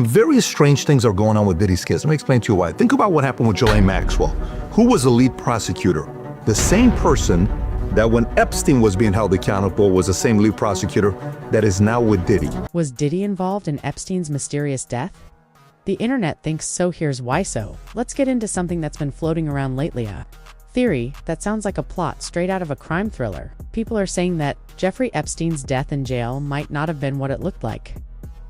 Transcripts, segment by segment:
very strange things are going on with Diddy's case. Let me explain to you why. Think about what happened with Ghislaine Maxwell. Who was the lead prosecutor? The same person that when Epstein was being held accountable was the same lead prosecutor that is now with Diddy. Was Diddy involved in Epstein's mysterious death? The internet thinks so. Here's why so. Let's get into something that's been floating around lately, a theory that sounds like a plot straight out of a crime thriller. People are saying that Jeffrey Epstein's death in jail might not have been what it looked like.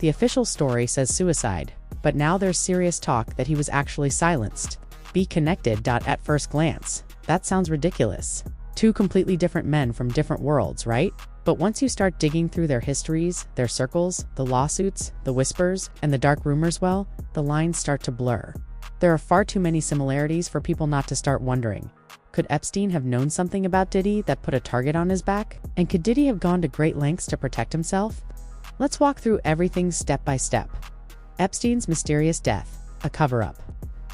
The official story says suicide, but now there's serious talk that he was actually silenced. Be connected. At first glance, that sounds ridiculous. Two completely different men from different worlds, right? But once you start digging through their histories, their circles, the lawsuits, the whispers, and the dark rumors, well, the lines start to blur. There are far too many similarities for people not to start wondering. Could Epstein have known something about Diddy that put a target on his back? And could Diddy have gone to great lengths to protect himself? Let's walk through everything step by step. Epstein's mysterious death, a cover-up.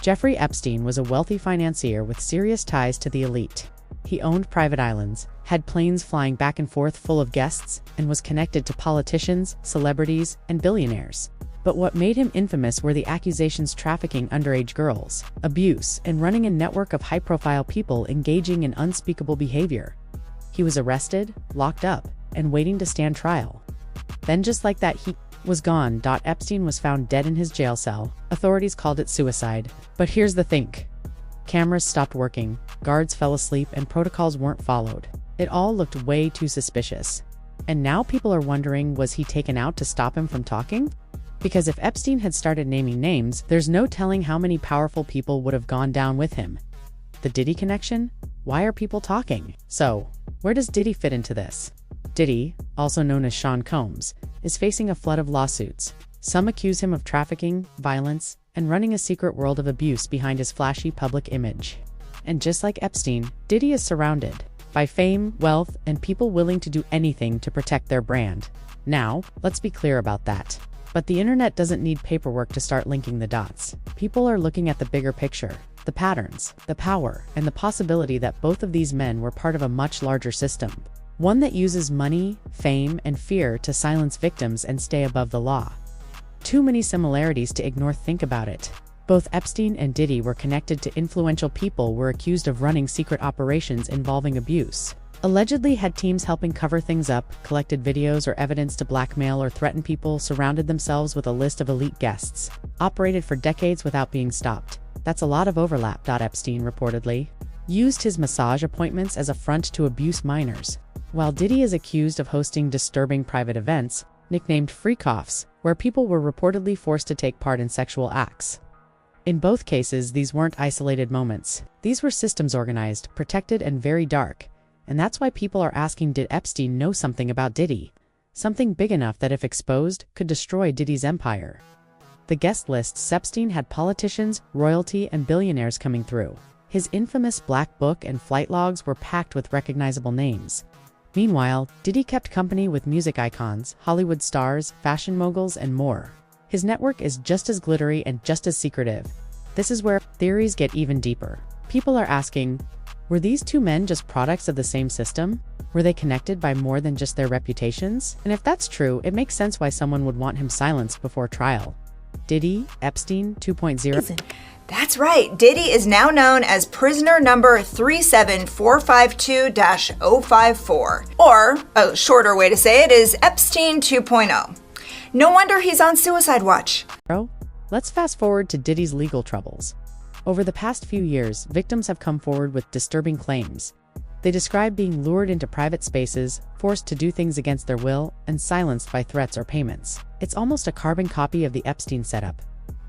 Jeffrey Epstein was a wealthy financier with serious ties to the elite. He owned private islands, had planes flying back and forth full of guests, and was connected to politicians, celebrities, and billionaires. But what made him infamous were the accusations trafficking underage girls, abuse, and running a network of high-profile people engaging in unspeakable behavior. He was arrested, locked up, and waiting to stand trial. Then just like that, he was gone. Epstein was found dead in his jail cell. Authorities called it suicide. But here's the thing. Cameras stopped working, guards fell asleep, and protocols weren't followed. It all looked way too suspicious. And now people are wondering, was he taken out to stop him from talking? Because if Epstein had started naming names, there's no telling how many powerful people would have gone down with him. The Diddy connection? Why are people talking? So, where does Diddy fit into this? Diddy, also known as Sean Combs, is facing a flood of lawsuits. Some accuse him of trafficking, violence, and running a secret world of abuse behind his flashy public image. And just like Epstein, Diddy is surrounded by fame, wealth, and people willing to do anything to protect their brand. Now, let's be clear about that. But the internet doesn't need paperwork to start linking the dots. People are looking at the bigger picture, the patterns, the power, and the possibility that both of these men were part of a much larger system. One that uses money, fame, and fear to silence victims and stay above the law. Too many similarities to ignore. Think about it. Both Epstein and Diddy were connected to influential people, were accused of running secret operations involving abuse. Allegedly had teams helping cover things up, collected videos or evidence to blackmail or threaten people, surrounded themselves with a list of elite guests, operated for decades without being stopped. That's a lot of overlap. Epstein reportedly used his massage appointments as a front to abuse minors, while Diddy is accused of hosting disturbing private events, nicknamed freak-offs, where people were reportedly forced to take part in sexual acts. In both cases, these weren't isolated moments. These were systems organized, protected, and very dark. And that's why people are asking, did Epstein know something about Diddy? Something big enough that if exposed, could destroy Diddy's empire. The guest list: Epstein had politicians, royalty, and billionaires coming through. His infamous Black Book and flight logs were packed with recognizable names. Meanwhile, Diddy kept company with music icons, Hollywood stars, fashion moguls, and more. His network is just as glittery and just as secretive. This is where theories get even deeper. People are asking, were these two men just products of the same system? Were they connected by more than just their reputations? And if that's true, it makes sense why someone would want him silenced before trial. Diddy, Epstein 2.0. That's right. Diddy is now known as prisoner number 37452-054. Or, a shorter way to say it is Epstein 2.0. No wonder he's on suicide watch. Let's fast forward to Diddy's legal troubles. Over the past few years, victims have come forward with disturbing claims. They describe being lured into private spaces, forced to do things against their will, and silenced by threats or payments. It's almost a carbon copy of the Epstein setup.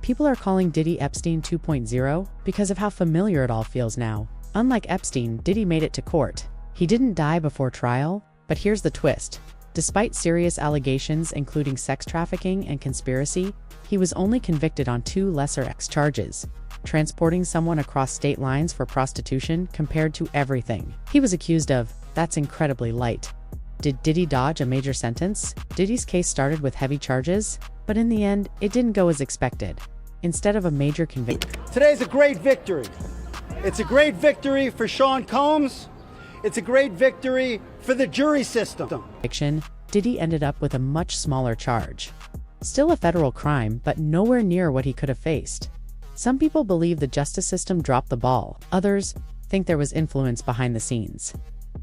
People are calling Diddy Epstein 2.0 because of how familiar it all feels now. Unlike Epstein, Diddy made it to court. He didn't die before trial, but here's the twist. Despite serious allegations including sex trafficking and conspiracy, he was only convicted on 2 lesser charges: transporting someone across state lines for prostitution compared to everything he was accused of. That's incredibly light. Did Diddy dodge a major sentence? Diddy's case started with heavy charges, but in the end, it didn't go as expected. Instead of a major conviction. Today's a great victory. It's a great victory for Sean Combs. It's a great victory for the jury system. Diddy ended up with a much smaller charge. Still a federal crime, but nowhere near what he could have faced. Some people believe the justice system dropped the ball. Others think there was influence behind the scenes,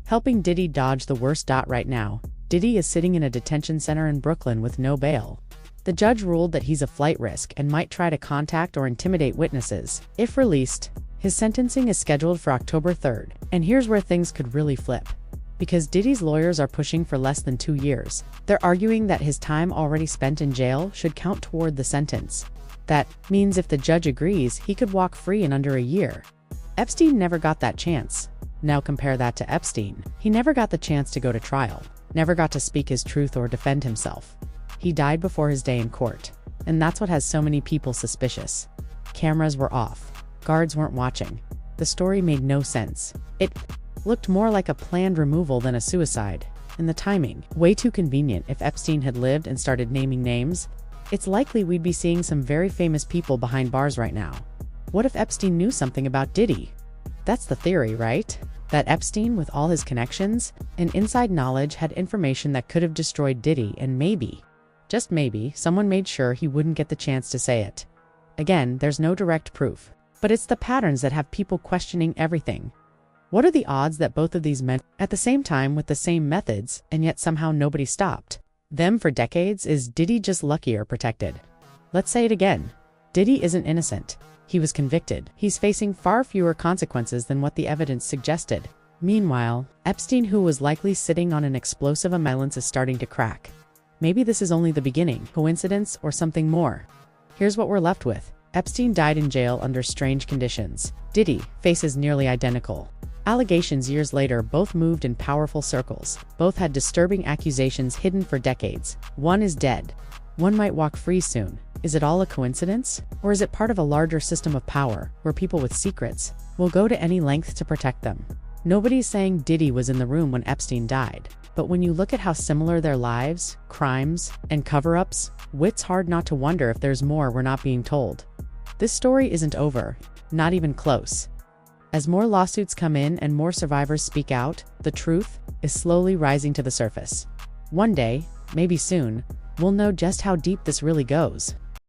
helping Diddy dodge the worst. Right now, Diddy is sitting in a detention center in Brooklyn with no bail. The judge ruled that he's a flight risk and might try to contact or intimidate witnesses. If released, his sentencing is scheduled for October 3rd. And here's where things could really flip. Because Diddy's lawyers are pushing for less than 2 years. They're arguing that his time already spent in jail should count toward the sentence. That means if the judge agrees, he could walk free in under a year. Epstein never got that chance. Now compare that to Epstein. He never got the chance to go to trial, never got to speak his truth or defend himself. He died before his day in court. And that's what has so many people suspicious. Cameras were off. Guards weren't watching. The story made no sense. It looked more like a planned removal than a suicide. And the timing, way too convenient. If Epstein had lived and started naming names, it's likely we'd be seeing some very famous people behind bars right now. What if Epstein knew something about Diddy? That's the theory, right? That Epstein, with all his connections and inside knowledge, had information that could have destroyed Diddy, and maybe, just maybe, someone made sure he wouldn't get the chance to say it. Again, there's no direct proof, but it's the patterns that have people questioning everything. What are the odds that both of these men at the same time with the same methods, and yet somehow nobody stopped them for decades? Is Diddy just lucky or protected? Let's say it again. Diddy isn't innocent. He was convicted. He's facing far fewer consequences than what the evidence suggested. Meanwhile, Epstein, who was likely sitting on an explosive amount, is starting to crack. Maybe this is only the beginning, coincidence, or something more. Here's what we're left with. Epstein died in jail under strange conditions. Diddy faces nearly identical allegations years later. Both moved in powerful circles. Both had disturbing accusations hidden for decades. One is dead. One might walk free soon. Is it all a coincidence? Or is it part of a larger system of power, where people with secrets will go to any length to protect them? Nobody's saying Diddy was in the room when Epstein died. But when you look at how similar their lives, crimes, and cover-ups, it's hard not to wonder if there's more we're not being told. This story isn't over, not even close. As more lawsuits come in and more survivors speak out, the truth is slowly rising to the surface. One day, maybe soon, we'll know just how deep this really goes.